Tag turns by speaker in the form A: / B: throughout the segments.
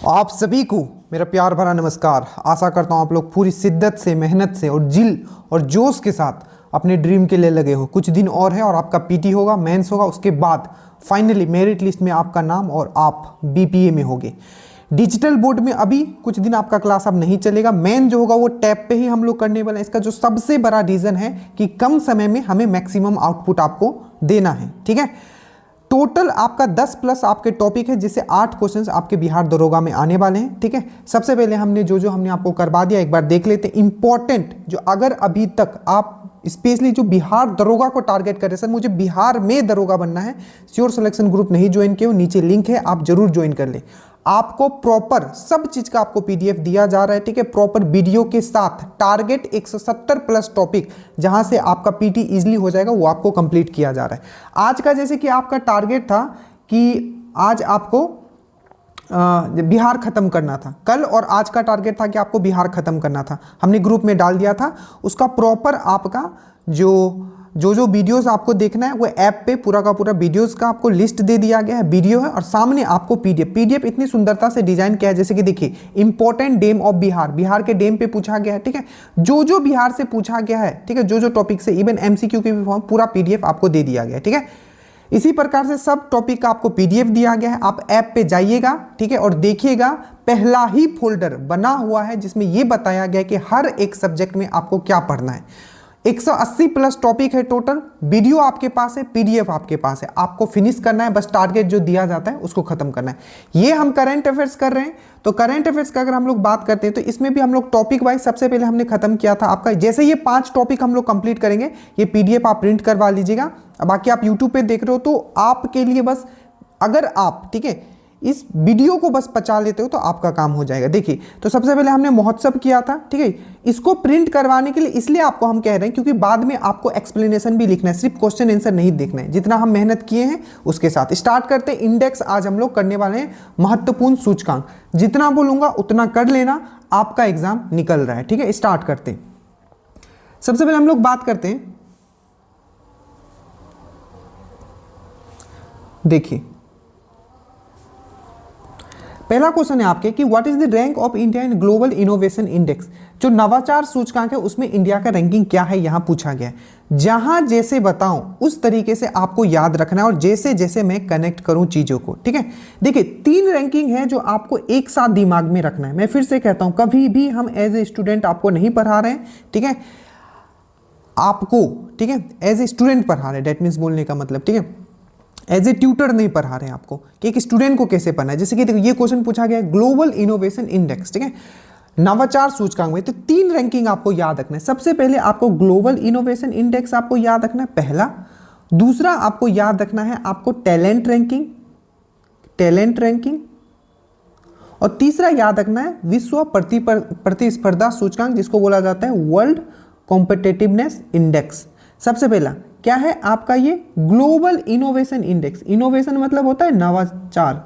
A: आप सभी को मेरा प्यार भरा नमस्कार। आशा करता हूँ आप लोग पूरी शिद्दत से, मेहनत से और जिल और जोश के साथ अपने ड्रीम के लिए लगे हो। कुछ दिन और है और आपका पीटी होगा, मेंस होगा, उसके बाद फाइनली मेरिट लिस्ट में आपका नाम और आप बीपीए में होगे। डिजिटल बोर्ड में अभी कुछ दिन आपका क्लास अब नहीं चलेगा। मेन जो होगा वो टैब पे ही हम लोग करने वाले हैं। इसका जो सबसे बड़ा रीज़न है कि कम समय में हमें मैक्सिमम आउटपुट आपको देना है, ठीक है। टोटल आपका 10 प्लस आपके टॉपिक है, जिससे 8 क्वेश्चंस आपके बिहार दरोगा में आने वाले हैं, ठीक है। सबसे पहले हमने जो हमने आपको करवा दिया एक बार देख लेते हैं। इंपॉर्टेंट जो अगर अभी तक आप स्पेशली जो बिहार दरोगा को टारगेट कर रहे हैं, सर मुझे बिहार में दरोगा बनना है, श्योर सिलेक्शन ग्रुप नहीं ज्वाइन किए हो, नीचे लिंक है, आप जरूर ज्वाइन कर ले। आपको प्रॉपर सब चीज का आपको पीडीएफ दिया जा रहा है, ठीक है। प्रॉपर वीडियो के साथ टारगेट 170 प्लस टॉपिक जहां से आपका पीटी इजीली हो जाएगा, वो आपको कंप्लीट किया जा रहा है। आज का जैसे कि आपका टारगेट था कि आज आपको बिहार खत्म करना था, कल और आज का टारगेट था कि आपको बिहार खत्म करना था, हमने ग्रुप में डाल दिया था। उसका प्रॉपर आपका जो वीडियोस आपको देखना है वो ऐप पे पूरा का पूरा वीडियोस का आपको लिस्ट दे दिया गया है, वीडियो है और सामने आपको पीडीएफ इतनी सुंदरता से डिजाइन किया है। जैसे कि देखिए, इंपॉर्टेंट डेम ऑफ बिहार के डेम पे पूछा गया है, ठीक है। जो बिहार से पूछा गया है, ठीक है, जो टॉपिक से, इवन एमसीक्यू के भी फॉर्म पूरा पीडीएफ आपको दे दिया गया है, ठीक है। इसी प्रकार से सब टॉपिक का आपको पीडीएफ दिया गया है। आप ऐप पे जाइएगा, ठीक है, और देखिएगा पहला ही फोल्डर बना हुआ है जिसमें यह बताया गया है कि हर एक सब्जेक्ट में आपको क्या पढ़ना है। 180 प्लस टॉपिक है टोटल, वीडियो आपके पास है, पीडीएफ आपके पास है, आपको फिनिश करना है, बस टारगेट जो दिया जाता है उसको खत्म करना है। ये हम करंट अफेयर्स कर रहे हैं, तो करंट अफेयर्स का अगर हम लोग बात करते हैं तो इसमें भी हम लोग टॉपिक वाइज सबसे पहले हमने खत्म किया था आपका। जैसे ये 5 टॉपिक हम लोग कंप्लीट करेंगे, ये पीडीएफ आप प्रिंट करवा लीजिएगा। बाकी आप यूट्यूब पे देख रहे हो तो आपके लिए बस, अगर आप, ठीक है, इस वीडियो को बस पचा लेते हो तो आपका काम हो जाएगा। देखिए, तो सबसे पहले हमने महोत्सव किया था, ठीक है। इसको प्रिंट करवाने के लिए इसलिए आपको हम कह रहे हैं क्योंकि बाद में आपको एक्सप्लेनेशन भी लिखना है, सिर्फ क्वेश्चन आंसर नहीं देखना है। जितना हम मेहनत किए हैं उसके साथ स्टार्ट करते हैं। इंडेक्स आज हम लोग करने वाले हैं, महत्वपूर्ण सूचकांक। जितना बोलूंगा उतना कर लेना, आपका एग्जाम निकल रहा है, ठीक है। स्टार्ट करते हैं। सबसे पहले हम लोग बात करते हैं, देखिए पहला क्वेश्चन है आपके कि what is the rank of India in global innovation index. जो नवाचार सूचकांक है उसमें इंडिया का रैंकिंग क्या है, यहां पूछा गया है। जहां जैसे बताऊं उस तरीके से आपको याद रखना है और जैसे जैसे मैं कनेक्ट करूं चीजों को, ठीक है। देखिए, 3 रैंकिंग है जो आपको एक साथ दिमाग में रखना है। मैं फिर से कहता हूं, कभी भी हम एज ए स्टूडेंट आपको नहीं पढ़ा रहे हैं, ठीक है, आपको, ठीक है, एज ए स्टूडेंट पढ़ा रहे हैं, डेट मीन्स बोलने का मतलब, ठीक है, एज ए ट्यूटर नहीं पढ़ा रहे हैं आपको कि एक स्टूडेंट को कैसे पढ़ना है। जैसे कि देखो, ये क्वेश्चन पूछा गया है ग्लोबल इनोवेशन इंडेक्स, ठीक है, नवाचार सूचकांक में। तो 3 रैंकिंग आपको याद रखना है। सबसे पहले आपको ग्लोबल इनोवेशन इंडेक्स आपको याद रखना है, पहला। दूसरा आपको याद रखना है आपको टैलेंट रैंकिंग, और तीसरा याद रखना है विश्व प्रतिस्पर्धा सूचकांक, जिसको बोला जाता है वर्ल्ड कॉम्पिटिटिवनेस इंडेक्स। सबसे पहला क्या है आपका ये ग्लोबल इनोवेशन इंडेक्स। इनोवेशन मतलब होता है नवाचार,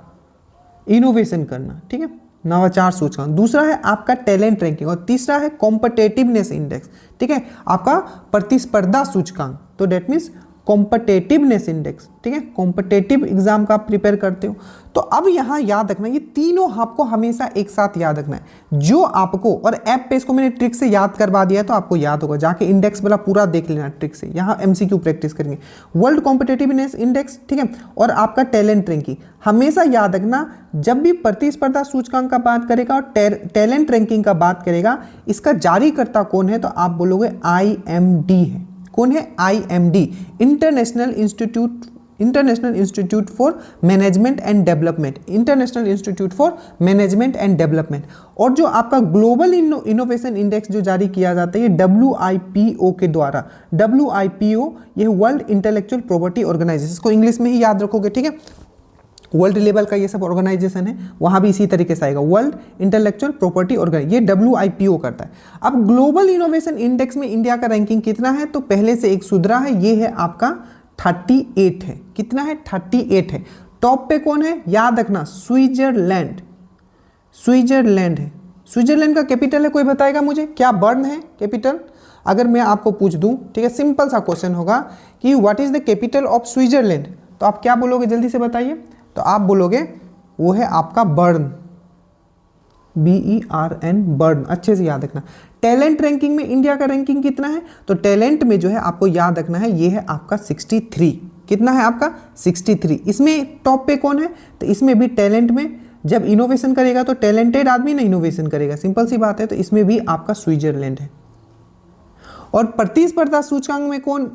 A: इनोवेशन करना, ठीक है, नवाचार सूचकांक। दूसरा है आपका टैलेंट रैंकिंग और तीसरा है कॉम्पिटिटिवनेस इंडेक्स, ठीक है, आपका प्रतिस्पर्धा सूचकांक। तो डेट मीन्स कॉम्पिटिटिवनेस इंडेक्स, ठीक है, कॉम्पिटिटिव एग्जाम का आप प्रिपेयर करते हो। तो अब यहां याद रखना, ये तीनों आपको हमेशा एक साथ याद रखना है। जो आपको, और ऐप पे इसको मैंने ट्रिक से याद करवा दिया तो आपको याद होगा, जाके इंडेक्स वाला पूरा देख लेना ट्रिक से। यहां एमसीक्यू प्रैक्टिस करेंगे। वर्ल्ड कॉम्पिटिटिवनेस इंडेक्स, ठीक है, और आपका टैलेंट रैंकिंग हमेशा याद रखना। जब भी प्रतिस्पर्धा सूचकांक का बात करेगा और टैलेंट रैंकिंग का बात करेगा, इसका जारीकर्ता कौन है तो आप बोलोगे IMD है। कौन है? IMD, international institute for management and development, international institute for management and development. और जो आपका ग्लोबल इनोवेशन इंडेक्स जो जारी किया जाता है ये WIPO के द्वारा। WIPO ये वर्ल्ड इंटेलेक्चुअल प्रॉपर्टी ऑर्गेनाइजेशन, इसको इंग्लिश में ही याद रखोगे, ठीक है। वर्ल्ड लेवल का ये सब ऑर्गेनाइजेशन है, वहां भी इसी तरीके से आएगा, वर्ल्ड इंटेलेक्चुअल प्रॉपर्टी ऑर्गेनाइजेशन, ये WIPO करता है। अब ग्लोबल इनोवेशन इंडेक्स में इंडिया का रैंकिंग कितना है तो पहले से एक सुधरा है, ये है आपका 38 है। कितना है? 38 है। टॉप पे कौन है याद रखना, स्विट्जरलैंड है। स्विट्जरलैंड का कैपिटल है, कोई बताएगा मुझे क्या बर्न है कैपिटल? अगर मैं आपको पूछ दूं, ठीक है, सिंपल सा क्वेश्चन होगा कि what is the capital of Switzerland, तो आप क्या बोलोगे जल्दी से बताइए। तो आप बोलोगे वो है आपका बर्न, BERN, बर्न, अच्छे से याद रखना। टैलेंट रैंकिंग में इंडिया का रैंकिंग कितना है? तो टैलेंट में जो है आपको याद रखना है, ये है आपका 63। कितना है आपका? 63। इसमें टॉप पे कौन है? तो इसमें भी टैलेंट में जब इनोवेशन करेगा तो टैलेंटेड आदमी ना इनोवेशन करेगा, सिंपल सी बात है। तो इसमें भी आपका स्विट्जरलैंड है। और प्रतिस्पर्धा सूचकांक में कौन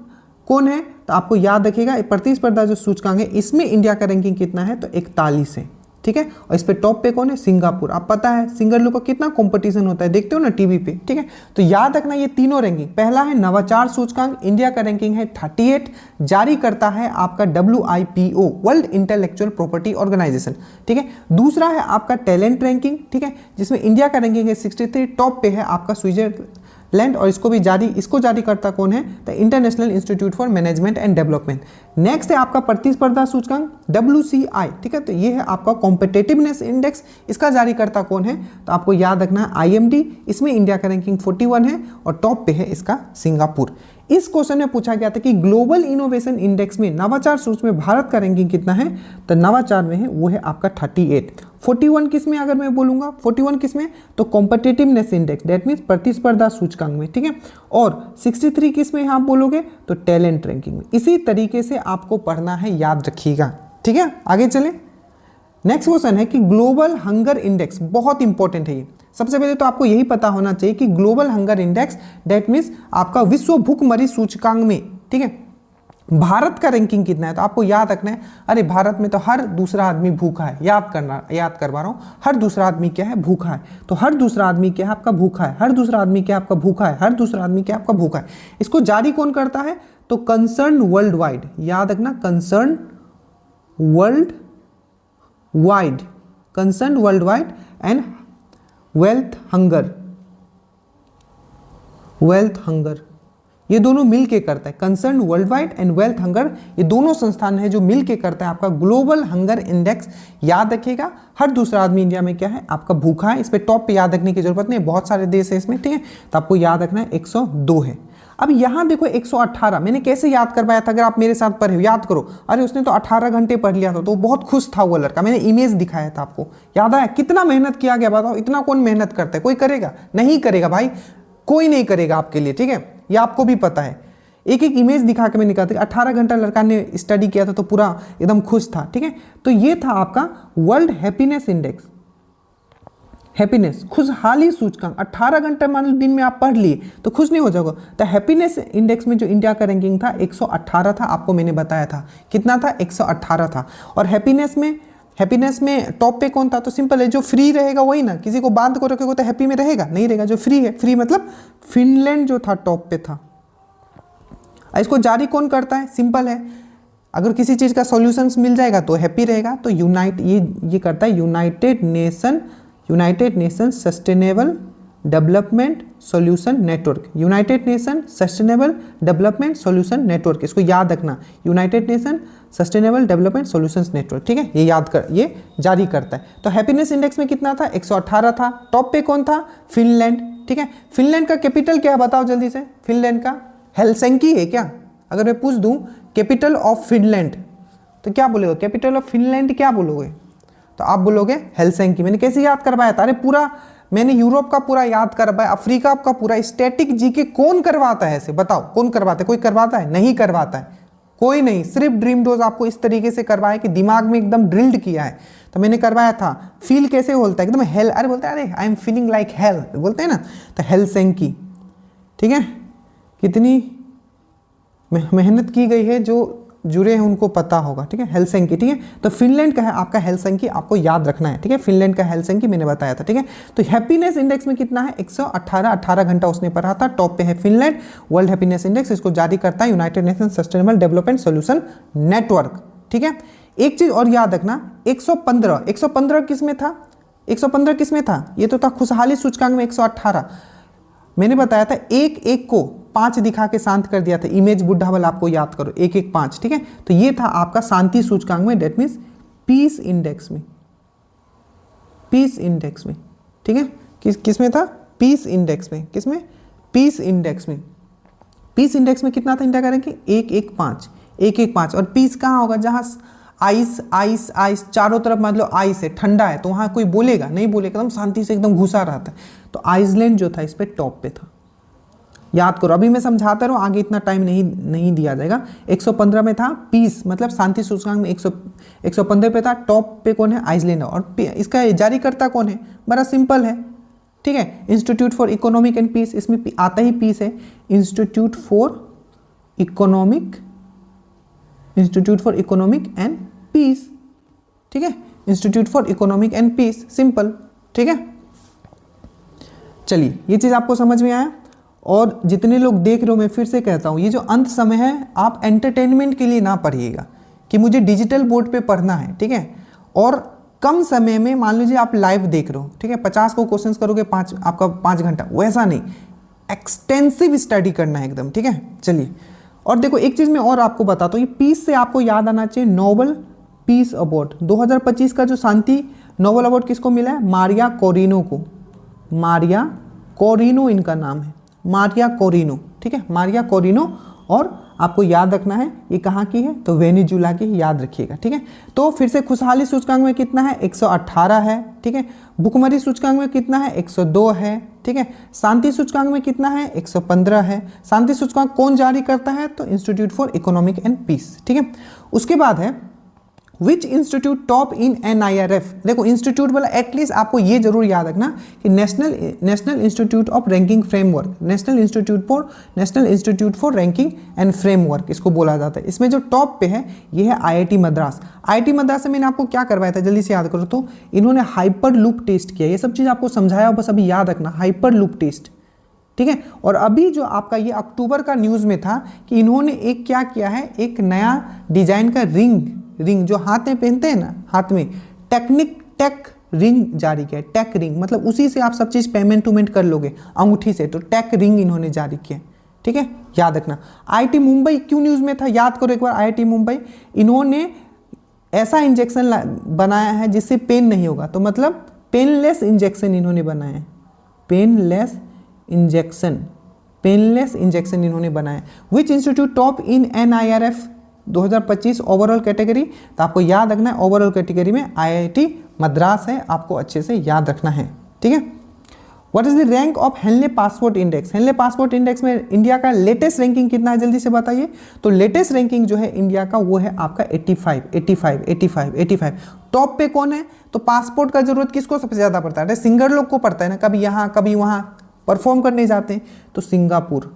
A: कौन है? तो आपको याद रखिएगा, प्रतिस्पर्धा जो सूचकांक है इसमें इंडिया का रैंकिंग कितना है? तो 41 है, ठीक है। और इस पे टॉप पे कौन है? सिंगापुर। आप पता है सिंगर लोग का कितना कंपटीशन होता है, देखते हो ना टीवी पे, ठीक है। तो याद रखना ये तीनों रैंकिंग, पहला है नवाचार सूचकांक, इंडिया का रैंकिंग है 38, जारी करता है आपका WIPO, World Intellectual Property Organization, ठीक है। दूसरा है आपका टैलेंट रैंकिंग, ठीक है, जिसमें इंडिया का रैंकिंग है 63, टॉप पे है आपका स्विट्जरलैंड। और इसको जारी करता कौन है? The international institute for management and development. Next है आपका प्रतिस्पर्धा सूचकांक WCI, ठीक है। तो ये है आपका कॉम्पिटिटिवनेस इंडेक्स, इसका जारी करता कौन है? तो आपको याद रखना है IMD, इसमें इंडिया का रैंकिंग 41 है और टॉप पे है इसका सिंगापुर। इस क्वेश्चन में पूछा गया था कि ग्लोबल इनोवेशन इंडेक्स में नवाचार सूची में भारत का रैंकिंग कितना है? तो नवाचार में है वो है आपका 38। 41 किस में अगर मैं बोलूंगा, 41 किस में? तो कॉम्पिटिटिवनेस इंडेक्स, दैट मीन्स प्रतिस्पर्धा सूचकांक में, ठीक है। और 63 किस में आप बोलोगे? तो टैलेंट रैंकिंग में। इसी तरीके से आपको पढ़ना है, याद रखिएगा, ठीक है। आगे चले। नेक्स्ट क्वेश्चन है कि ग्लोबल हंगर इंडेक्स, बहुत इंपॉर्टेंट है ये। सबसे पहले तो आपको यही पता होना चाहिए कि global hunger index that means आपका विश्व भूखमरी सूचकांक में, ठीक है, भारत का रैंकिंग कितना है? तो आपको याद रखना है, अरे भारत में तो हर दूसरा आदमी भूखा है, याद करवा रहा हूं, हर दूसरा आदमी क्या है? भूखा है। तो हर दूसरा आदमी क्या है? आपका भूखा है। हर दूसरा आदमी क्या आपका भूखा है? हर दूसरा आदमी क्या आपका भूखा है। इसको जारी कौन करता है? तो कंसर्न वर्ल्ड वाइड, याद रखना, concern world wide and wealth hunger, ये दोनों मिलके करता है। Concern world wide and wealth hunger, ये दोनों संस्थान है जो मिलके करता है आपका ग्लोबल हंगर इंडेक्स। याद रखिएगा, हर दूसरा आदमी इंडिया में क्या है? आपका भूखा है। इस पे टॉप पे याद रखने की जरूरत नहीं, बहुत सारे देश है इसमें, ठीक है। तो आपको याद रखना है 102 है। अब यहां देखो 118, मैंने कैसे याद करवाया था? अगर आप मेरे साथ पढ़े, याद करो। अरे उसने तो 18 घंटे पढ़ लिया था, तो बहुत खुश था वो लड़का, मैंने इमेज दिखाया था आपको, याद आया? कितना मेहनत किया गया, बताओ। इतना कौन मेहनत करता है? कोई करेगा? नहीं करेगा भाई, कोई नहीं करेगा आपके लिए, ठीक है। ये आपको भी पता है। एक एक इमेज दिखा के मैंने कहा था 18 घंटा लड़का ने स्टडी किया था, तो पूरा एकदम खुश था, ठीक है। तो ये था आपका वर्ल्ड हैप्पीनेस इंडेक्स, हैप्पीनेस खुशहाली सूचकांक। 18 घंटे मान लो दिन में आप पढ़ लिए तो खुश नहीं हो जाओगे। तो हैप्पीनेस इंडेक्स में जो इंडिया का रैंकिंग था 118 था, आपको मैंने बताया था। कितना था? 118 था। और हैप्पीनेस में टॉप पे कौन था? तो सिंपल है, जो फ्री रहेगा वही ना। किसी को बांध को रखोगे तो हैप्पी में रहेगा? नहीं रहेगा। जो फ्री है, फ्री मतलब फिनलैंड जो था टॉप पे था। इसको जारी कौन करता है? सिंपल है, अगर किसी चीज का सॉल्यूशंस मिल जाएगा तो हैप्पी रहेगा। तो ये करता है United nation sustainable development solution network, United nation sustainable development solution network. इसको याद रखना, United nation sustainable development solutions network, ठीक है। ये जारी करता है। तो हैप्पीनेस इंडेक्स में कितना था? 118 था। टॉप पे कौन था? फिनलैंड, ठीक है। फिनलैंड का कैपिटल क्या है बताओ जल्दी से? फिनलैंड का हेलसिंकी है क्या? अगर मैं पूछ दूं कैपिटल ऑफ फिनलैंड तो क्या बोलोगे? कैपिटल ऑफ फिनलैंड क्या बोलोगे? तो आप बोलोगे हेलसिंकी। मैंने कैसे याद करवाया था? अरे पूरा मैंने यूरोप का पूरा याद करवाया, अफ्रीका का पूरा। स्टैटिक जीके कौन करवाता है ऐसे? बताओ कौन करवाता है? कोई करवाता है? नहीं करवाता है, कोई नहीं। सिर्फ ड्रीम डोज आपको इस तरीके से करवाया कि दिमाग में एकदम ड्रिल्ड किया है। तो मैंने करवाया था। फील कैसे बोलता है? एकदम हेल, अरे बोलता है, अरे I am feeling like hell, बोलते हैं ना। तो हेलसिंकी, ठीक है। कितनी मेहनत की गई है, जो जुड़े हैं उनको पता होगा, ठीक है। हेलसिंकी, ठीक है। तो फिनलैंड का है आपका हेलसिंकी, आपको याद रखना है, ठीक है। फिनलैंड का हेलसिंकी मैंने बताया था, ठीक है। तो हैप्पीनेस इंडेक्स में कितना है? 118, 18 घंटा उसने पढ़ा था। टॉप पे है फिनलैंड, वर्ल्ड हैप्पीनेस इंडेक्स। इसको जारी करता है United nation sustainable development solution network, ठीक है। एक चीज और याद रखना, 115 किस में था? 115 किस में था? ये तो था खुशहाली सूचकांक में 118। मैंने बताया था एक एक को 5 दिखा के शांत कर दिया था। इमेज बुढ़ा वाला आपको याद करो, 1 1 5, ठीक है। तो ये था आपका शांति सूचकांक में, डेट मीन्स पीस इंडेक्स में, ठीक है। किस में था? पीस इंडेक्स में। किस में? पीस इंडेक्स में। पीस इंडेक्स में कितना था इंडिया का रैंकिंग? 1 1 5, 1 1 5। और पीस कहाँ होगा? जहां आइस आइस आइस, चारों तरफ मान लो आइस है, ठंडा है, तो वहाँ कोई बोलेगा नहीं, बोलेगा, एकदम शांति से एकदम घुसा रहता है। तो आइसलैंड जो था इस पे टॉप पे था। याद करो, अभी मैं समझाता रहूँ, आगे इतना टाइम नहीं दिया जाएगा। 115 में था पीस, मतलब शांति सूचकांक में 115 पे था। टॉप पे कौन है? आइसलैंड। और इसका जारीकर्ता कौन है? बड़ा सिंपल है, ठीक है, Institute for Economic and Peace, इसमें आता ही पीस है, Institute for Economic and Peace, ठीक है, Institute for Economic and Peace, simple, ठीक है। चलिए, ये चीज आपको समझ में आया। और जितने लोग देख रहे हो, मैं फिर से कहता हूं, ये जो अंत समय है, आप एंटरटेनमेंट के लिए ना पढ़िएगा कि मुझे डिजिटल बोर्ड पे पढ़ना है, ठीक है। और कम समय में, मान लीजिए आप लाइव देख रहे हो, ठीक है, 50 को क्वेश्चंस करोगे, आपका 5 घंटा, वैसा नहीं, एक्सटेंसिव स्टडी करना है एकदम, ठीक है। चलिए, और देखो एक चीज मैं और आपको बताता हूँ, ये पीस से आपको याद आना चाहिए, नोबेल पीस अवार्ड 2025 का जो शांति नोबेल अवार्ड किसको मिला है? मारिया कोरिनो को। मारिया कोरिनो इनका नाम है, मारिया कोरिनो, ठीक है, मारिया कोरिनो। और आपको याद रखना है ये कहाँ की है? तो वेनेजुला की, याद रखिएगा, ठीक है। तो फिर से खुशहाली सूचकांक में कितना है? 118 है, ठीक है। भुखमरी सूचकांक में कितना है? 102 है, ठीक है। शांति सूचकांक में कितना है? 115 है। शांति सूचकांक कौन जारी करता है? तो Institute for Economic and Peace, ठीक है। उसके बाद है which institute top in NIRF। देखो इंस्टीट्यूट बोला, एटलीस्ट आपको ये जरूर याद रखना कि National Institute of Ranking Framework, National Institute for Ranking and Framework इसको बोला जाता है। इसमें जो टॉप पे है ये है IIT मद्रास। IIT मद्रास से मैंने आपको क्या करवाया था, जल्दी से याद करो तो, इन्होंने हाइपर लूप टेस्ट किया। ये सब चीज़ आपको समझाया, बस अभी याद रखना, हाइपर लूप टेस्ट, ठीक है। और अभी जो आपका ये अक्टूबर का न्यूज़ में था कि इन्होंने एक क्या किया है, एक नया डिजाइन का रिंग जो हाथ में पहनते हैं ना, हाथ में, टेक रिंग जारी किया है। टेक रिंग मतलब उसी से आप सब चीज़ पेमेंट कर लोगे अंगूठी से, तो टेक रिंग इन्होंने जारी किया, ठीक है, याद रखना। IIT मुंबई क्यों न्यूज़ में था, याद करो एक बार। IIT मुंबई, इन्होंने ऐसा इंजेक्शन बनाया है जिससे पेन नहीं होगा, तो मतलब पेनलेस इंजेक्शन इन्होंने बनाया है, पेनलेस इंजेक्शन इन्होंने बनाया। Which institute top in NIRF 2025 overall category, तो आपको याद रखना है ओवरऑल कैटेगरी में IIT मद्रास है, आपको अच्छे से याद रखना है, ठीक है। What is the rank of Henley Passport Index? Henley Passport Index में इंडिया का लेटेस्ट रैंकिंग कितना है, जल्दी से बताइए। तो लेटेस्ट रैंकिंग जो है इंडिया का वो है आपका 85। टॉप पे कौन है? तो पासपोर्ट का जरूरत किसको सबसे ज्यादा पड़ता है? सिंगर लोग को पड़ता है ना, कभी यहाँ कभी वहाँ परफॉर्म करने जाते हैं, तो सिंगापुर।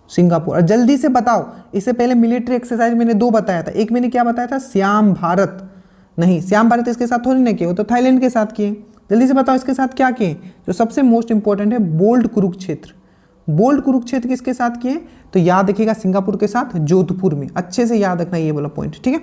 A: और जल्दी से बताओ, इससे पहले मिलिट्री एक्सरसाइज मैंने 2 बताया था। एक मैंने क्या बताया था? श्याम भारत। नहीं, श्याम भारत इसके साथ थोड़ी ना किए, वो तो थाईलैंड के साथ किए। जल्दी से बताओ इसके साथ क्या किए? जो सबसे मोस्ट इंपॉर्टेंट है, बोल्ड कुरुक्षेत्र। बोल्ड कुरुक्षेत्र किसके साथ किए? तो याद रखिएगा, सिंगापुर के साथ, जोधपुर में। अच्छे से याद रखना ये वाला पॉइंट, ठीक है।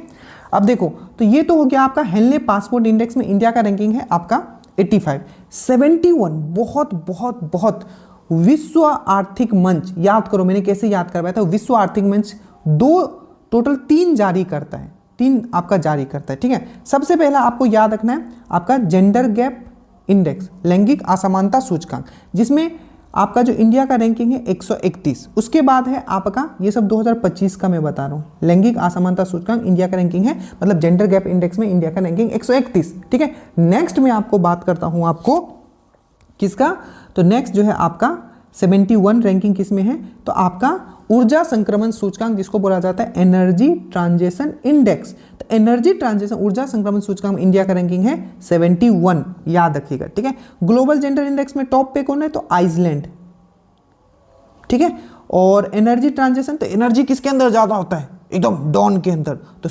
A: अब देखो, तो ये तो हो गया आपका हेनले पासपोर्ट इंडेक्स में इंडिया का रैंकिंग है आपका 85। 71 बहुत विश्व आर्थिक मंच, याद करो मैंने कैसे याद करवाया था। विश्व आर्थिक मंच टोटल 3 जारी करता है, 3 आपका जारी करता है, ठीक है। सबसे पहला आपको याद रखना है आपका जेंडर गैप इंडेक्स, लैंगिक असमानता सूचकांक, जिसमें आपका जो इंडिया का रैंकिंग है 131। उसके बाद है आपका, ये सब 2025 का मैं बता रहा हूँ, लैंगिक असमानता सूचकांक इंडिया का रैंकिंग है, मतलब जेंडर गैप इंडेक्स में इंडिया का रैंकिंग 131, ठीक है। नेक्स्ट में आपको बात करता हूँ आपको किसका, तो नेक्स्ट जो है आपका 71 रैंकिंग किस में है? तो आपका ऊर्जा संक्रमण सूचकांक, जिसको बोला जाता है एनर्जी ट्रांजिशन इंडेक्स। तो एनर्जी ट्रांजिशन ऊर्जा संक्रमण सूचकांक इंडिया का रैंकिंग है 71, याद रखिएगा, ठीक है। ग्लोबल जेंडर इंडेक्स में टॉप पे कौन है? तो आइसलैंड, ठीक है। और एनर्जी ट्रांजिशन, तो एनर्जी किसके अंदर ज्यादा होता है? एकदम डॉन के अंदर, तो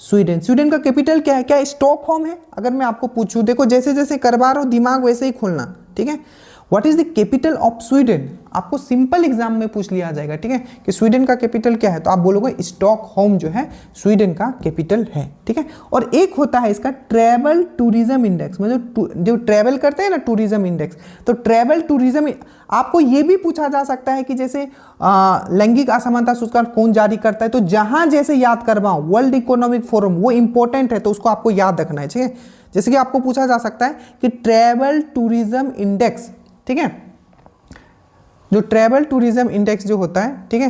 A: स्वीडन का कैपिटल क्या है? क्या स्टॉकहोम है? अगर मैं आपको पूछूं, देखो जैसे जैसे करवा रहा हूं दिमाग वैसे ही खोलना, ठीक है। What is the capital of Sweden? आपको सिंपल एग्जाम में पूछ लिया जाएगा, ठीक है, कि स्वीडन का कैपिटल क्या है, तो आप बोलोगे स्टॉकहोम जो है स्वीडन का कैपिटल है, ठीक है। और एक होता है इसका ट्रैवल टूरिज्म इंडेक्स, मतलब जो ट्रैवल करते हैं ना, टूरिज्म इंडेक्स। तो ट्रैवल टूरिज्म, आपको ये भी पूछा जा सकता है कि जैसे लैंगिक असमानता सूचकांक कौन जारी करता है, तो जहां जैसे याद करवाओ, वर्ल्ड इकोनॉमिक फोरम, वो इंपॉर्टेंट है, तो उसको आपको याद रखना है, ठीक है। जैसे कि आपको पूछा जा सकता है कि ट्रैवल टूरिज्म इंडेक्स, ठीक है, जो ट्रैवल टूरिज्म इंडेक्स जो होता है, ठीक है,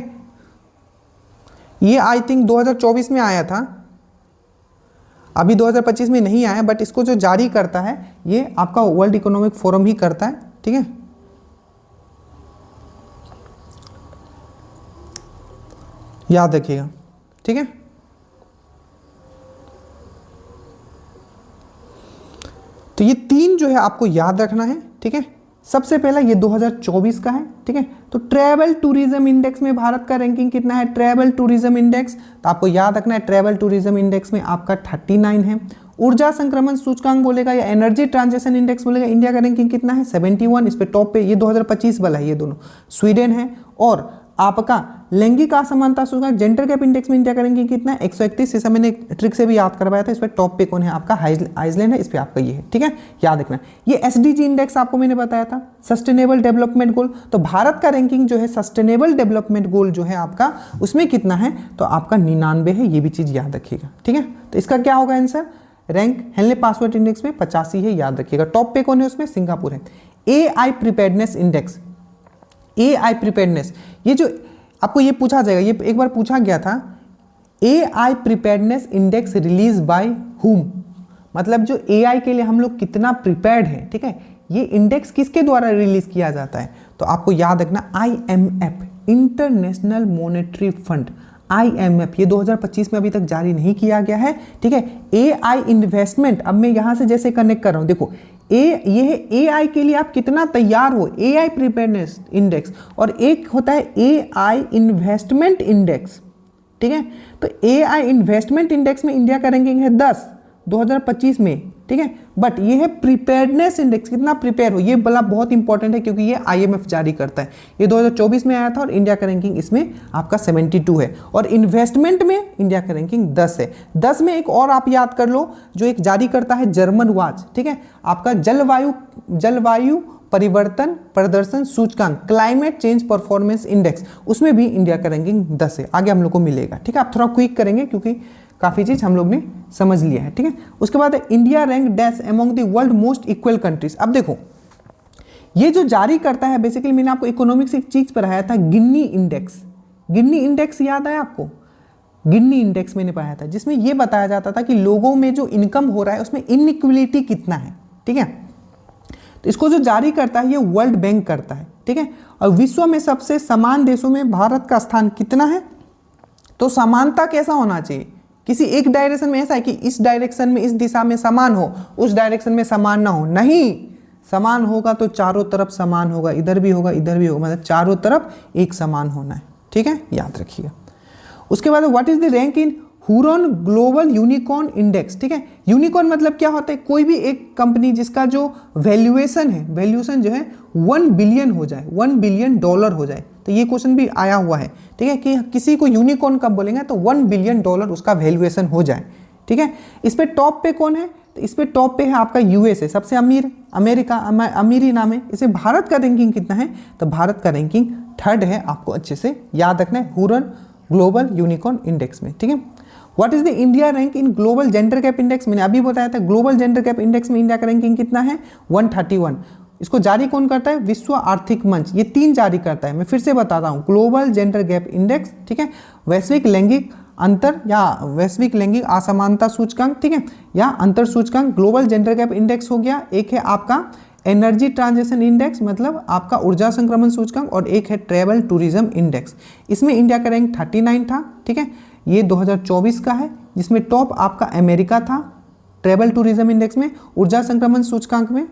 A: ये आई थिंक 2024 में आया था, अभी 2025 में नहीं आया, बट इसको जो जारी करता है ये आपका वर्ल्ड इकोनॉमिक फोरम ही करता है, ठीक है। याद रखिएगा, ठीक है। तो ये तीन जो है आपको याद रखना है, ठीक है। सबसे पहला ये 2024 का है, ठीक है। तो ट्रैवल टूरिज्म इंडेक्स में भारत का रैंकिंग कितना है, ट्रैवल टूरिज्म इंडेक्स, तो आपको याद रखना है ट्रैवल टूरिज्म इंडेक्स में आपका 39 है। ऊर्जा संक्रमण सूचकांक बोलेगा या एनर्जी ट्रांजिशन इंडेक्स बोलेगा, इंडिया का रैंकिंग कितना है 71, इस पे टॉप पे, ये 2025 वाला है, ये दोनों स्वीडन है। और आपका लैंगिक असमानता सूचकांक जेंडर गैप इंडेक्स में इंडिया का रैंकिंग कितना है 131, इसे मैंने ट्रिक से भी याद करवाया था। इस पर टॉप पे कौन है आपका आइसलैंड है, इस पे आपका ये है, ठीक है, याद रखना। ये एसडीजी इंडेक्स आपको मैंने बताया था, सस्टेनेबल डेवलपमेंट गोल, तो भारत का रैंकिंग जो है सस्टेनेबल डेवलपमेंट गोल जो है आपका उसमें कितना है, तो आपका 99 है, ये भी चीज याद रखिएगा, ठीक है। तो इसका क्या होगा answer, rank Henley password index में 85 है, याद रखिएगा। टॉप पे कौन है उसमें, सिंगापुर है। AI preparedness index, AI preparedness, ये जो आपको ये पूछा जाएगा, ये एक बार पूछा गया था, AI preparedness index release by whom, मतलब जो एआई के लिए हम लोग कितना प्रिपेयर्ड है, ठीक है, ये इंडेक्स किसके द्वारा रिलीज किया जाता है, तो आपको याद रखना IMF, international monetary fund, IMF, ये 2025 में अभी तक जारी नहीं किया गया है, ठीक है। एआई इन्वेस्टमेंट, अब मैं यहां से जैसे कनेक्ट कर रहा हूं, देखो ये है एआई के लिए आप कितना तैयार हो, एआई प्रिपेयर्डनेस इंडेक्स, और एक होता है एआई इन्वेस्टमेंट इंडेक्स, ठीक है। तो एआई इन्वेस्टमेंट इंडेक्स में इंडिया का रैंकिंग है 10 2025 में, ठीक है। बट ये है प्रिपेयर्डनेस इंडेक्स, कितना प्रिपेयर हो, ये बड़ा बहुत इंपॉर्टेंट है क्योंकि ये आईएमएफ जारी करता है। ये 2024 में आया था और इंडिया का रैंकिंग इसमें आपका 72 है, और इन्वेस्टमेंट में इंडिया का रैंकिंग 10 है। 10 में एक और आप याद कर लो, जो एक जारी करता है जर्मन वाच, ठीक है, आपका जलवायु परिवर्तन प्रदर्शन सूचकांक, क्लाइमेट चेंज परफॉर्मेंस इंडेक्स, उसमें भी इंडिया का रैंकिंग 10 है, आगे हम लोग को मिलेगा, ठीक है। आप थोड़ा क्विक करेंगे क्योंकि काफी चीज हम लोग ने समझ लिया है, ठीक है। उसके बाद India rank dash among the world most equal countries. अब देखो ये जो जारी करता है, बेसिकली मैंने आपको इकोनॉमिक्स एक चीज पढ़ाया था, गिन्नी इंडेक्स, गिन्नी इंडेक्स याद है आपको, गिन्नी इंडेक्स मैंने पढ़ाया था, जिसमें यह बताया जाता था कि लोगों में जो इनकम हो रहा है उसमें इनइक्वलिटी कितना है, ठीक है। तो इसको जो जारी करता है ये वर्ल्ड बैंक करता है, ठीक है। और विश्व में सबसे समान देशों में भारत का स्थान कितना है, तो समानता कैसा होना चाहिए, किसी एक डायरेक्शन में ऐसा है कि इस डायरेक्शन में इस दिशा में समान हो, उस डायरेक्शन में समान ना हो, नहीं, समान होगा तो चारों तरफ समान होगा, इधर भी होगा इधर भी होगा, मतलब चारों तरफ एक समान होना है, ठीक है, याद रखिएगा। उसके बाद what is the rank in Huron global unicorn index, ठीक है। यूनिकॉर्न मतलब क्या होता है, कोई भी एक कंपनी जिसका जो वैल्यूएशन है, वैल्यूएशन जो है 1 बिलियन हो जाए, $1 बिलियन हो जाए, तो ये क्वेश्चन भी आया हुआ है, ठीक है, कि किसी को यूनिकॉर्न कब बोलेंगे, तो $1 बिलियन उसका वैल्यूएशन हो जाए, ठीक है। इस पे टॉप पे कौन है, तो इस पे टॉप पे है आपका यूएसए, सबसे अमीर, अमेरिका अमीरी नाम है। इसे भारत का रैंकिंग कितना है, तो भारत का रैंकिंग 3rd है, आपको अच्छे से याद रखना है, हुरॉन ग्लोबल यूनिकॉर्न इंडेक्स में, ठीक है। What is the India rank in global gender gap index, मैंने अभी बताया था, ग्लोबल जेंडर गैप इंडेक्स में इंडिया का रैंकिंग कितना है 131। इसको जारी कौन करता है, विश्व आर्थिक मंच, ये 3 जारी करता है। मैं फिर से बताता हूँ, ग्लोबल जेंडर गैप इंडेक्स, ठीक है, वैश्विक लैंगिक अंतर या वैश्विक लैंगिक असमानता सूचकांक, ठीक है, या अंतर सूचकांक, ग्लोबल जेंडर गैप इंडेक्स हो गया, एक है आपका एनर्जी ट्रांजिशन इंडेक्स, मतलब आपका ऊर्जा संक्रमण सूचकांक, और एक है ट्रैवल टूरिज्म इंडेक्स। इसमें इंडिया का रैंक 39 था, ठीक है, ये 2024 का है, जिसमें टॉप आपका अमेरिका था ट्रैवल टूरिज्म इंडेक्स में। ऊर्जा संक्रमण सूचकांक में,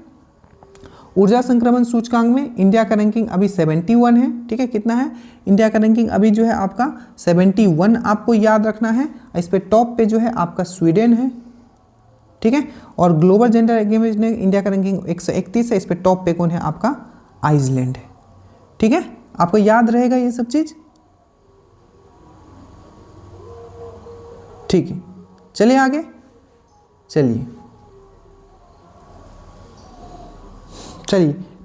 A: ऊर्जा संक्रमण सूचकांक में इंडिया का रैंकिंग अभी 71 है, ठीक है, कितना है इंडिया का रैंकिंग अभी जो है आपका 71, आपको याद रखना है। इस पे टॉप पे जो है आपका स्वीडन है, ठीक है, और ग्लोबल जेंडर एंगेजमेंट में इंडिया का रैंकिंग 131 है, इस पे टॉप पे कौन है आपका आइसलैंड है, ठीक है, आपको याद रहेगा ये सब चीज, ठीक है। चलिए आगे, चलिए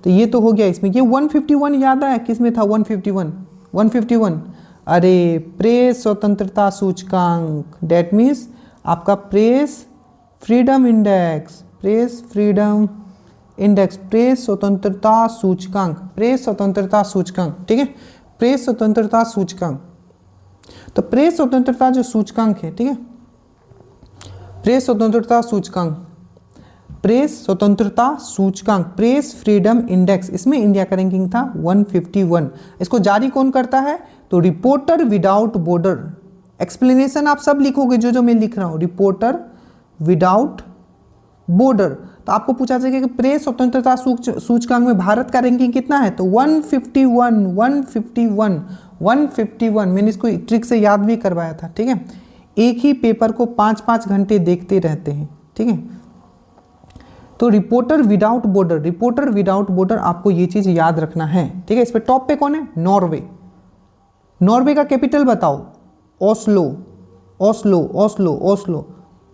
A: तो ये तो हो गया इसमें। ये 151 याद आया, किस में था 151, अरे प्रेस स्वतंत्रता सूचकांक, डेट मीन्स आपका press freedom index, press freedom index, press स्वतंत्रता सूचकांक, प्रेस स्वतंत्रता सूचकांक, ठीक है, प्रेस स्वतंत्रता सूचकांक, तो प्रेस स्वतंत्रता जो सूचकांक है, ठीक है, प्रेस स्वतंत्रता सूचकांक, प्रेस स्वतंत्रता सूचकांक, प्रेस फ्रीडम इंडेक्स, इसमें इंडिया का रैंकिंग था 151। इसको जारी कौन करता है? तो रिपोर्टर विदाउट बॉर्डर। एक्सप्लेनेशन आप सब लिखोगे जो मैं लिख रहा हूं, रिपोर्टर विदाउट बॉर्डर। तो आपको पूछा जाएगा कि प्रेस स्वतंत्रता सूचकांक में भारत का रैंकिंग कितना है? तो 151। मैंने इसको ट्रिक से याद भी करवाया था, ठीक है। एक ही पेपर को 5-5 घंटे देखते रहते हैं, ठीक है। तो reporter without border, reporter without border, आपको ये चीज याद रखना है, ठीक है। इस पे टॉप पे कौन है? नॉर्वे। नॉर्वे का कैपिटल बताओ? ओस्लो, ओस्लो, ओस्लो, ओस्लो,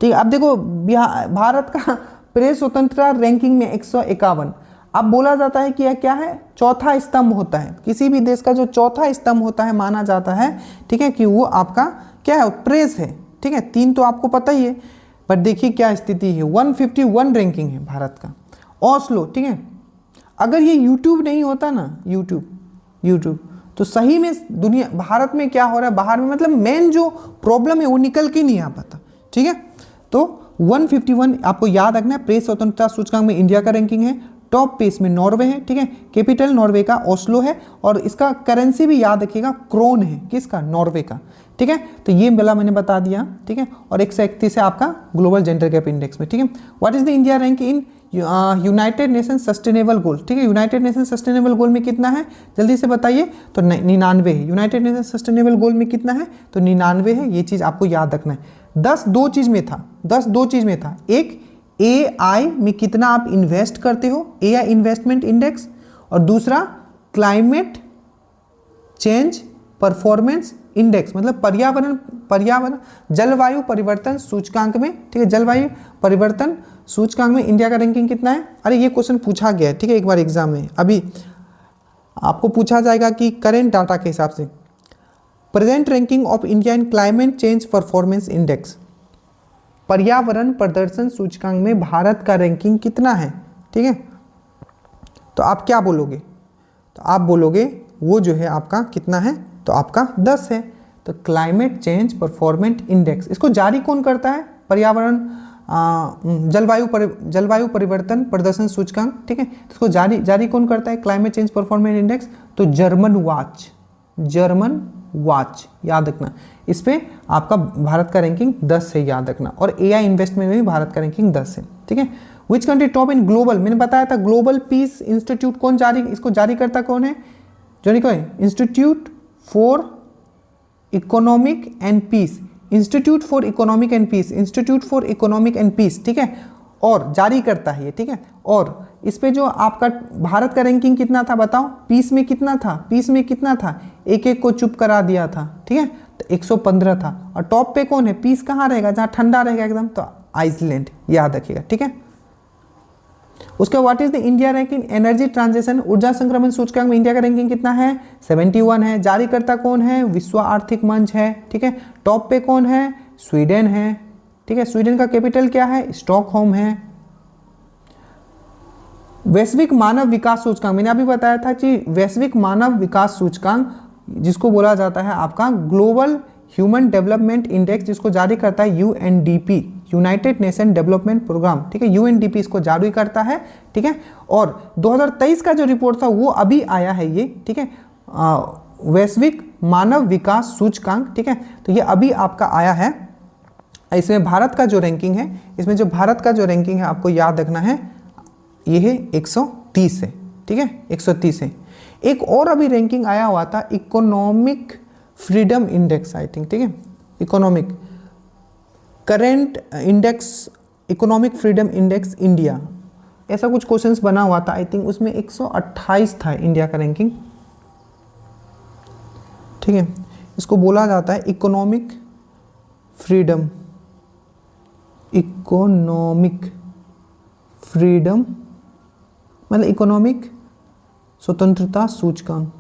A: ठीक है। अब देखो भारत का प्रेस स्वतंत्रता रैंकिंग में 151। अब बोला जाता है कि यह क्या है? चौथा स्तंभ होता है। किसी भी देश का जो चौथा स्तंभ होता है माना जाता है, ठीक है, कि वो आपका क्या है? प्रेस है, ठीक है। 3 तो आपको पता ही है, बट देखिए क्या स्थिति है, 151 रैंकिंग है भारत का। ओस्लो, ठीक है। अगर ये यूट्यूब नहीं होता ना, यूट्यूब तो सही में दुनिया, भारत में क्या हो रहा है बाहर में, मतलब मेन जो प्रॉब्लम है वो निकल के नहीं आ पाता, ठीक है। तो 151 आपको याद रखना है। प्रेस स्वतंत्रता सूचकांक में इंडिया का रैंकिंग है, टॉप पे इसमें नॉर्वे है, ठीक है। कैपिटल नॉर्वे का ओस्लो है, और इसका करेंसी भी याद रखिएगा, क्रोन है। किसका? नॉर्वे का, ठीक है। तो ये वाला मैंने बता दिया, ठीक है। और 131 है आपका ग्लोबल जेंडर गैप इंडेक्स में, ठीक है। What is the India rank in united nation sustainable goal, ठीक है। यूनाइटेड नेशन सस्टेनेबल गोल में कितना है? जल्दी से बताइए। तो 99 है। यूनाइटेड नेशन सस्टेनेबल गोल में कितना है? तो 99 है। ये चीज आपको याद रखना है। 10 दो चीज में था। एक AI में कितना आप इन्वेस्ट करते हो, AI इन्वेस्टमेंट इंडेक्स, और दूसरा क्लाइमेट चेंज परफॉर्मेंस इंडेक्स, मतलब पर्यावरण जलवायु परिवर्तन सूचकांक में, ठीक है। जलवायु परिवर्तन सूचकांक में इंडिया का रैंकिंग कितना है? अरे ये क्वेश्चन पूछा गया है, ठीक है, एक बार एग्जाम में। अभी आपको पूछा जाएगा कि करेंट डाटा के हिसाब से present ranking of India in climate change performance index, पर्यावरण प्रदर्शन सूचकांक में भारत का रैंकिंग कितना है, ठीक है। तो आप क्या बोलोगे? तो आप बोलोगे वो जो है आपका कितना है? तो आपका 10 है। तो क्लाइमेट चेंज परफॉर्मेंस इंडेक्स, इसको जारी कौन करता है? पर्यावरण जलवायु परिवर्तन प्रदर्शन सूचकांक, ठीक है। तो इसको जारी कौन करता है? Climate change performance index. तो जर्मन वॉच, याद रखना। इस पे आपका भारत का रैंकिंग 10 है, याद रखना। और AI इन्वेस्टमेंट में भी भारत का रैंकिंग 10 है, ठीक है। Which country top in global, मैंने बताया था ग्लोबल पीस इंस्टीट्यूट कौन इसको जारी करता कौन है? Institute for Economic and Peace, Institute for Economic and Peace, ठीक है। और जारी करता है ये, ठीक है। और इस पे जो आपका भारत का रैंकिंग कितना था बताओ? पीस में कितना था? एक को चुप करा दिया था, ठीक है। तो 115 था। और टॉप पे कौन है? पीस कहाँ रहेगा? जहाँ ठंडा रहेगा एकदम, तो आइसलैंड, याद रखिएगा, ठीक है। उसके what is the India ranking energy transition, ऊर्जा संक्रमण सूचकांक में इंडिया का रैंकिंग कितना है? 71 है। जारी करता कौन है? विश्व आर्थिक मंच है, ठीक है। टॉप पे कौन है? स्वीडन है, ठीक है। स्वीडन का कैपिटल क्या है? स्टॉकहोम है। वैश्विक मानव विकास सूचकांक, मैंने अभी बताया था कि वैश्विक मानव विकास सूचकांक जिसको बोला जाता है आपका ग्लोबल ह्यूमन डेवलपमेंट इंडेक्स, जिसको जारी करता है UNDP, United Nation Development Programme, ठीक है। UNDP इसको जारी करता है, ठीक है। और 2023 का जो रिपोर्ट था वो अभी आया है ये, ठीक है, वैश्विक मानव विकास सूचकांक, ठीक है। तो ये अभी आपका आया है। इसमें भारत का जो रैंकिंग है, आपको याद रखना है, ये है 130 है, ठीक है, 130 है। एक और अभी रैंकिंग आया हुआ था, economic freedom index, I think, ठीक है, economic current index, economic freedom index India, ऐसा कुछ क्वेश्चंस बना हुआ था, आई थिंक उसमें 128 था इंडिया का रैंकिंग, ठीक है। इसको बोला जाता है इकोनॉमिक फ्रीडम, मतलब इकोनॉमिक स्वतंत्रता सूचकांक।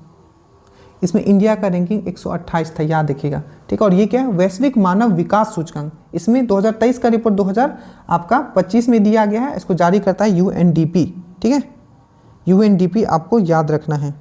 A: इसमें इंडिया का रैंकिंग 128 था, याद रखिएगा, ठीक है। और ये क्या है? वैश्विक मानव विकास सूचकांक। इसमें 2023 का रिपोर्ट 2025 में दिया गया है। इसको जारी करता है UNDP, ठीक है। UNDP आपको याद रखना है।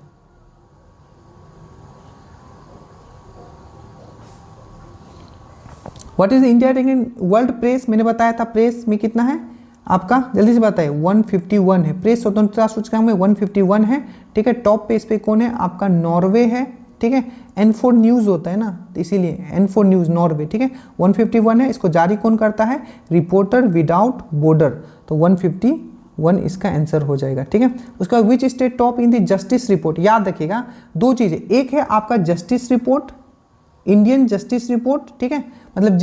A: What is India rank in world press, मैंने बताया था प्रेस में कितना है आपका, जल्दी से बताइए 151 है, प्रेस स्वतंत्रता सूचकांक में 151 है, ठीक है। टॉप पे इस पे कौन है आपका, नॉर्वे है, ठीक है। N4 न्यूज़ होता है ना, तो इसीलिए N4 न्यूज़ नॉर्वे, ठीक है। 151 है, इसको जारी कौन करता है, रिपोर्टर विदाउट बॉर्डर, तो 151 इसका आंसर हो जाएगा, ठीक है। उसका which state top in the justice report, याद रखिएगा दो चीज़ें, एक है आपका justice report, Indian justice report, ठीक है, मतलब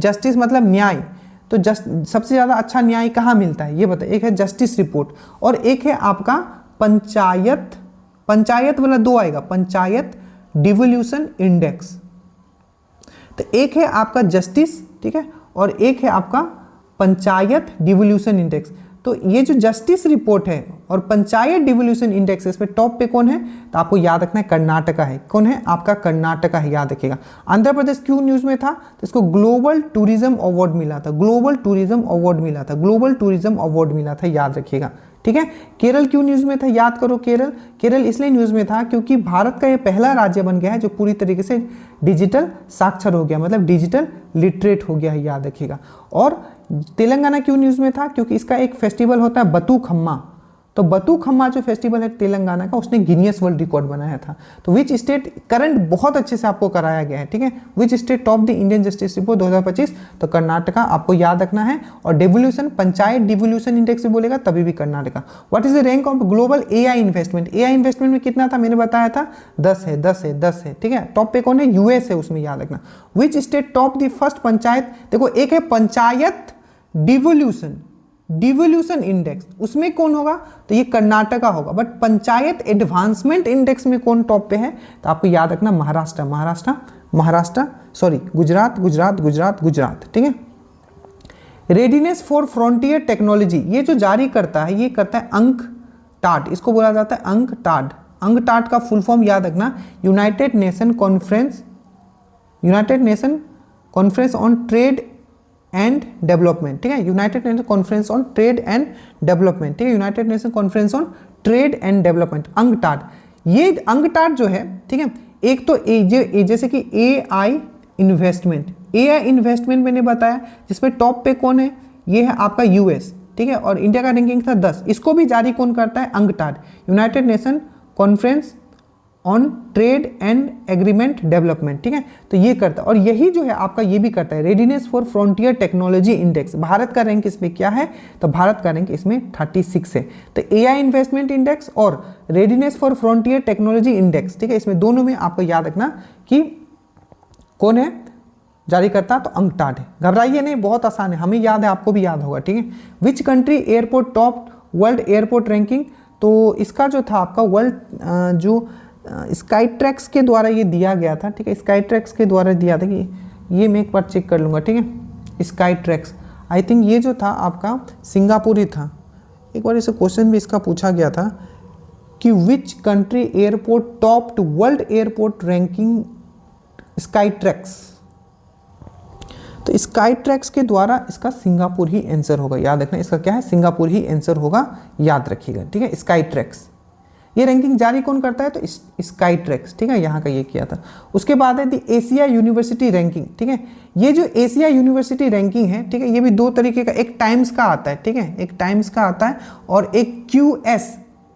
A: जस्टिस मतलब न्याय, तो सबसे ज़्यादा अच्छा न्याय कहाँ मिलता है ये बताइए, एक है जस्टिस रिपोर्ट और एक है आपका पंचायत वाला दो आएगा, पंचायत डिवोल्यूशन इंडेक्स, तो एक है आपका जस्टिस, ठीक है, और एक है आपका पंचायत डिवोल्यूशन इंडेक्स। तो ये जो जस्टिस रिपोर्ट है और पंचायत डिवोल्यूशन इंडेक्स है, इसमें टॉप पे कौन है, तो आपको याद रखना है कर्नाटका है, कौन है आपका कर्नाटका है, याद रखिएगा। आंध्र प्रदेश क्यों न्यूज में था, तो इसको ग्लोबल टूरिज्म अवार्ड मिला था, ग्लोबल टूरिज्म अवार्ड मिला था, ग्लोबल टूरिज्म अवार्ड मिला था, याद रखिएगा, ठीक है। केरल क्यों न्यूज में था, याद करो, केरल इसलिए न्यूज में था क्योंकि भारत का ये पहला राज्य बन गया है जो पूरी तरीके से डिजिटल साक्षर हो गया, मतलब डिजिटल लिटरेट हो गया है, याद रखिएगा। और तेलंगाना क्यों न्यूज में था, क्योंकि इसका एक फेस्टिवल होता है बतुखम्मा, तो बतुखम्मा जो फेस्टिवल है तेलंगाना का, उसने गिनीज वर्ल्ड रिकॉर्ड बनाया था। तो विच स्टेट, करंट बहुत अच्छे से आपको कराया गया है, ठीक है। Which state top the Indian justice report 2025, तो कर्नाटका आपको याद रखना है। और डिवोल्यूशन, पंचायत डिवोल्यूशन इंडेक्स से बोलेगा तभी भी Karnataka. What is the rank of global AI investment, AI investment में कितना था, मैंने बताया था 10 है, ठीक है। टॉप पे कौन है, यूएस है, उसमें याद रखना। Which state top the first panchayat, देखो एक है पंचायत डिवोल्यूशन इंडेक्स, उसमें कौन होगा, तो ये कर्नाटका होगा। बट पंचायत एडवांसमेंट इंडेक्स में कौन टॉप पे है, तो आपको याद रखना महाराष्ट्र, सॉरी गुजरात, ठीक है। रेडीनेस फॉर फ्रंटियर टेक्नोलॉजी, ये जो जारी करता है, ये करता है अंकटाड, इसको बोला जाता है अंकटाड का फुल फॉर्म याद रखना, United nation conference on trade and development, ठीक है। United nation conference on trade and development, ठीक है, United nation conference on trade and development, UNCTAD. ये अंकटाड जो है, ठीक है, एक तो जैसे कि एआई इन्वेस्टमेंट मैंने बताया, जिसमें टॉप पे कौन है, ये है आपका यूएस, ठीक है, और इंडिया का रैंकिंग था 10, इसको भी जारी कौन करता है, UNCTAD, United nation conference on trade and agreement development, ठीक है। तो ये करता है, और यही जो है आपका ये भी करता है readiness for frontier technology index. Bharat का रैंक इसमें क्या है, तो भारत का रैंक इसमें 36 है। तो एआई इन्वेस्टमेंट इंडेक्स और readiness for frontier technology index, ठीक है, इसमें दोनों में आपको याद रखना कि कौन है जारी करता, तो अंकटाड है। घबराइए नहीं, बहुत आसान है, हमें याद है, आपको भी याद होगा, ठीक है। विच country airport top world airport ranking, तो इसका जो था आपका वर्ल्ड जो स्काई ट्रैक्स के द्वारा ये दिया गया था, ठीक है, स्काई ट्रैक्स के द्वारा दिया था, कि ये मैं एक बार चेक कर लूँगा, ठीक है। स्काई ट्रैक्स, आई थिंक ये जो था आपका सिंगापुर ही था, एक बार इसे क्वेश्चन भी इसका पूछा गया था कि which country airport top to world airport ranking Skytrax, तो स्काई ट्रैक्स के द्वारा इसका सिंगापुर ही आंसर होगा, याद रखना, इसका क्या है, सिंगापुर ही आंसर होगा, याद रखिएगा, ठीक है। स्काई ट्रैक्स ये रैंकिंग जारी कौन करता है, तो स्काई ट्रैक्स, ठीक है, यहाँ का ये किया था। उसके बाद है दी एशिया यूनिवर्सिटी रैंकिंग, ठीक है। ये जो एशिया यूनिवर्सिटी रैंकिंग है, ठीक है, ये भी दो तरीके का, एक टाइम्स का आता है, ठीक है, एक टाइम्स का आता है और एक QS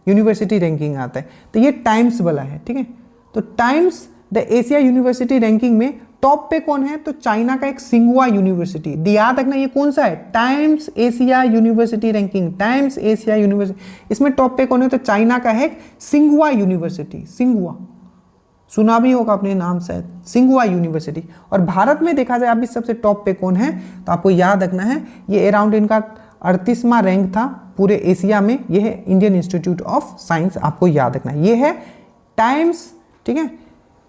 A: यूनिवर्सिटी रैंकिंग आता है। तो ये टाइम्स वाला है, ठीक है। तो times the Asia university ranking में टॉप पे कौन है, तो चाइना का एक सिंगुआ यूनिवर्सिटी, याद रखना ये कौन सा है, times Asia university ranking, times Asia university, इसमें टॉप पे कौन है, तो चाइना का है सिंगुआ यूनिवर्सिटी, सिंगुआ सुना भी होगा अपने नाम शायद, सिंगुआ यूनिवर्सिटी। और भारत में देखा जाए अभी सबसे टॉप पे कौन है, तो आपको याद रखना है, ये अराउंड इनका 38वां रैंक था पूरे एशिया में, ये है इंडियन इंस्टीट्यूट ऑफ साइंस, आपको याद रखना है, ये है टाइम्स, ठीक है,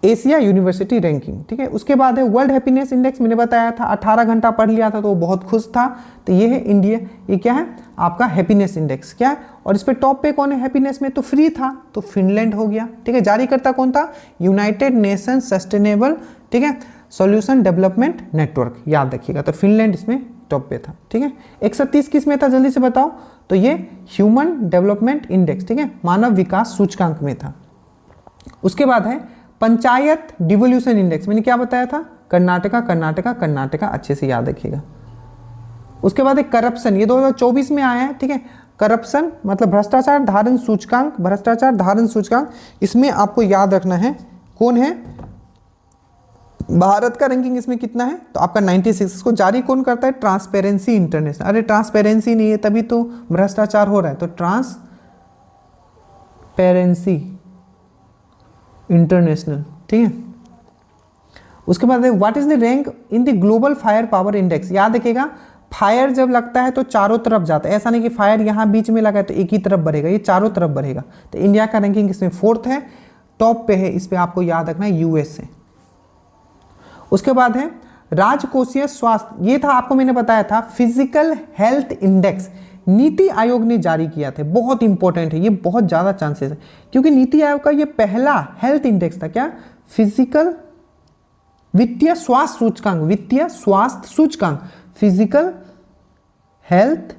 A: एशिया यूनिवर्सिटी रैंकिंग, ठीक है। उसके बाद है वर्ल्ड हैप्पीनेस इंडेक्स, मैंने बताया था 18 घंटा पढ़ लिया था तो वो बहुत खुश था, तो ये है इंडिया, ये क्या है आपका हैप्पीनेस इंडेक्स, क्या है, और इस पे टॉप पे कौन है हैप्पीनेस में, तो फ्री था, तो फिनलैंड हो गया, ठीक है। जारी करता कौन था, यूनाइटेड नेशन सस्टेनेबल, ठीक है, सॉल्यूशन डेवलपमेंट नेटवर्क, याद रखिएगा, तो फिनलैंड इसमें टॉप पे था, ठीक है। 137 किस में था, जल्दी से बताओ, तो ये ह्यूमन डेवलपमेंट इंडेक्स, ठीक है, मानव विकास सूचकांक में था। उसके बाद है पंचायत डिवोल्यूशन इंडेक्स, मैंने क्या बताया था, कर्नाटका कर्नाटका कर्नाटका, अच्छे से याद रखिएगा। उसके बाद एक करप्शन, ये 2024 में आया है, ठीक है। करप्शन मतलब भ्रष्टाचार धारण सूचकांक, भ्रष्टाचार धारण सूचकांक, इसमें आपको याद रखना है कौन है, भारत का रैंकिंग इसमें कितना है, तो आपका 96। इसको जारी कौन करता है, ट्रांसपेरेंसी इंटरनेशनल। अरे ट्रांसपेरेंसी नहीं है तभी तो भ्रष्टाचार हो रहा है, तो ट्रांसपेरेंसी इंटरनेशनल, ठीक है। उसके बाद what is the rank in the global fire power index, याद रखिएगा फायर जब लगता है तो चारों तरफ जाता है, ऐसा नहीं कि फायर यहां बीच में लगा है तो एक ही तरफ बढ़ेगा, ये चारों तरफ बढ़ेगा। तो इंडिया का रैंकिंग इसमें 4th है, टॉप पे है, इस पे आपको याद रखना है यूएस से। उसके बाद है राजकोषीय स्वास्थ्य, ये था आपको मैंने बताया था physical health index, NITI Aayog ने जारी किया था, बहुत इंपॉर्टेंट है ये, बहुत ज्यादा चांसेस है क्योंकि नीति आयोग का ये पहला हेल्थ इंडेक्स था, क्या, फिजिकल वित्तीय स्वास्थ्य सूचकांक, वित्तीय स्वास्थ्य सूचकांक, फिजिकल हेल्थ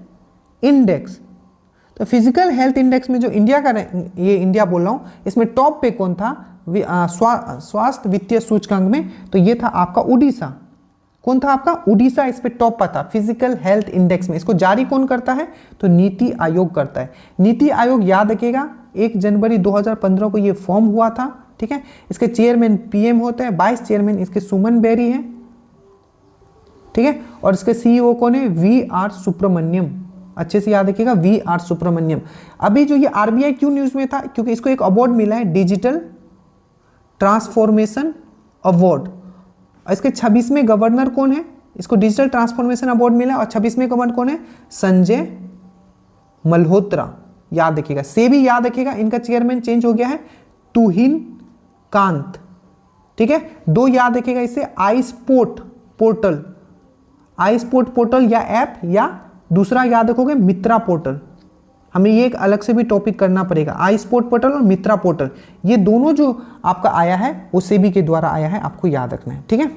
A: इंडेक्स। तो फिजिकल हेल्थ इंडेक्स में जो इंडिया का, ये इंडिया बोल रहा हूं, इसमें टॉप पे कौन था, स्वास्थ्य वित्तीय सूचकांक में, तो ये था आपका उड़ीसा। कौन था आपका, उड़ीसा इस पे टॉप पर था फिजिकल हेल्थ इंडेक्स में। इसको जारी कौन करता है, तो नीति आयोग करता है। नीति आयोग याद रखिएगा 1 जनवरी 2015 को ये फॉर्म हुआ था, ठीक है। इसके चेयरमैन पीएम होते हैं, 22 चेयरमैन इसके सुमन बेरी हैं, ठीक है। और इसके सीईओ कौन है, वी.आर. सुब्रमण्यम, अच्छे से याद रखिएगा वी.आर. सुब्रमण्यम। अभी जो ये आरबीआई क्यों न्यूज में था, क्योंकि इसको एक अवार्ड मिला है, डिजिटल ट्रांसफॉर्मेशन अवार्ड। इसके 26वें गवर्नर कौन है, इसको डिजिटल ट्रांसफॉर्मेशन अवार्ड मिला, और 26वें गवर्नर कौन है, संजय मल्होत्रा, याद रखिएगा। से भी याद रखिएगा इनका चेयरमैन चेंज हो गया है, तुहिन कांत, ठीक है। 2 याद रखिएगा इसे, आई स्पोर्ट पोर्टल, आई स्पोर्ट पोर्टल या ऐप, या दूसरा याद रखोगे मित्रा पोर्टल। हमें ये एक अलग से भी टॉपिक करना पड़ेगा, आई स्पोर्ट पोर्टल और मित्रा पोर्टल, ये दोनों जो आपका आया है वो सेबी के द्वारा आया है, आपको याद रखना है, ठीक है।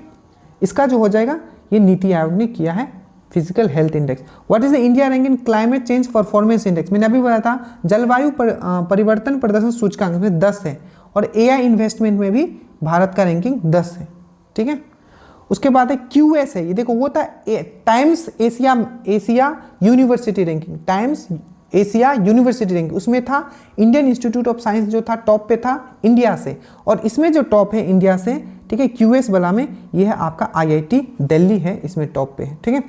A: इसका जो हो जाएगा ये नीति आयोग ने किया है physical health index. What is the India rank in climate change performance index, मैंने अभी बताया था जलवायु परिवर्तन प्रदर्शन सूचकांक में 10 है, और एआई इन्वेस्टमेंट में भी भारत का रैंकिंग 10 है, ठीक है। उसके बाद है क्यूएस है, ये देखो वो था times Asia university ranking, times Asia university ranking, उसमें था इंडियन इंस्टीट्यूट ऑफ साइंस जो था टॉप पे था इंडिया से, और इसमें जो टॉप है इंडिया से, ठीक है, क्यूएस वाला में ये है आपका आईआईटी दिल्ली है, इसमें टॉप पे है, ठीक है।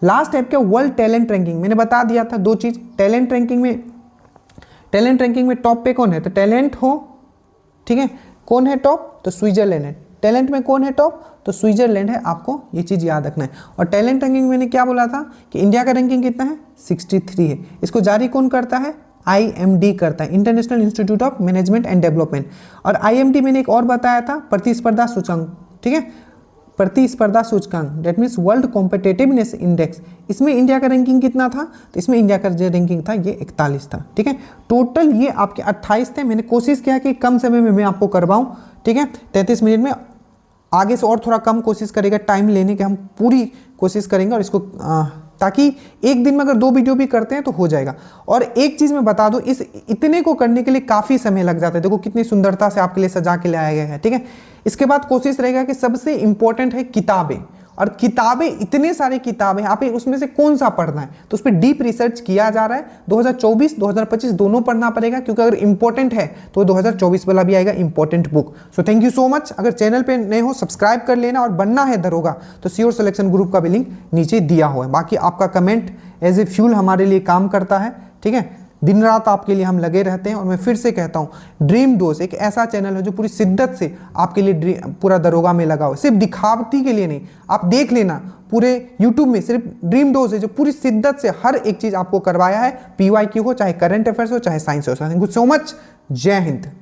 A: लास्ट है क्या, वर्ल्ड टैलेंट रैंकिंग, मैंने बता दिया था 2 चीज, टैलेंट रैंकिंग में टॉप पे कौन है, तो टैलेंट हो, ठीक है, कौन है टॉप, तो स्विट्जरलैंड है। टैलेंट में कौन है टॉप, तो स्विट्जरलैंड है, आपको ये चीज याद रखना है। और टैलेंट रैंकिंग मैंने क्या बोला था कि इंडिया का रैंकिंग कितना है, 63 है। इसको जारी कौन करता है, IMD करता है, international institute of management and development. और IMD मैंने एक और बताया था, प्रतिस्पर्धा सूचकांक, ठीक है, प्रतिस्पर्धा सूचकांक, that means world competitiveness index, इसमें इंडिया का रैंकिंग कितना था, तो इसमें इंडिया का जो रैंकिंग था ये 41 था, ठीक है। टोटल ये आपके 28 थे, मैंने कोशिश किया कि कम समय में मैं आपको करवाऊं, ठीक है, 33 मिनट में, आगे से और थोड़ा कम कोशिश करेगा टाइम लेने की, हम पूरी कोशिश करेंगे, और इसको ताकि एक दिन में अगर 2 वीडियो भी करते हैं तो हो जाएगा। और एक चीज मैं बता दूं, इस इतने को करने के लिए काफी समय लग जाता है, देखो कितनी सुंदरता से आपके लिए सजा के लाया गया है, ठीक है। इसके बाद कोशिश रहेगा कि सबसे इंपॉर्टेंट है किताबें, और किताबें इतने सारे किताबें, आप उसमें से कौन सा पढ़ना है, तो उस पर डीप रिसर्च किया जा रहा है। 2024 2025 दोनों पढ़ना पड़ेगा, क्योंकि अगर इंपॉर्टेंट है तो 2024 वाला भी आएगा important book. So thank you so much. अगर चैनल पे नए हो सब्सक्राइब कर लेना, और बनना है दरोगा तो श्योर सिलेक्शन ग्रुप का भी लिंक नीचे दिया हुआ है। बाकी आपका कमेंट एज ए फ्यूल हमारे लिए काम करता है, ठीक है, दिन रात आपके लिए हम लगे रहते हैं। और मैं फिर से कहता हूं, ड्रीम डोज एक ऐसा चैनल है जो पूरी शिद्दत से आपके लिए पूरा दरोगा में लगा हो, सिर्फ दिखावटी के लिए नहीं। आप देख लेना पूरे यूट्यूब में सिर्फ ड्रीम डोज है जो पूरी शिद्दत से हर एक चीज आपको करवाया है, PYQ हो, चाहे करंट अफेयर्स हो, चाहे साइंस हो। थैंक यू सो मच, जय हिंद।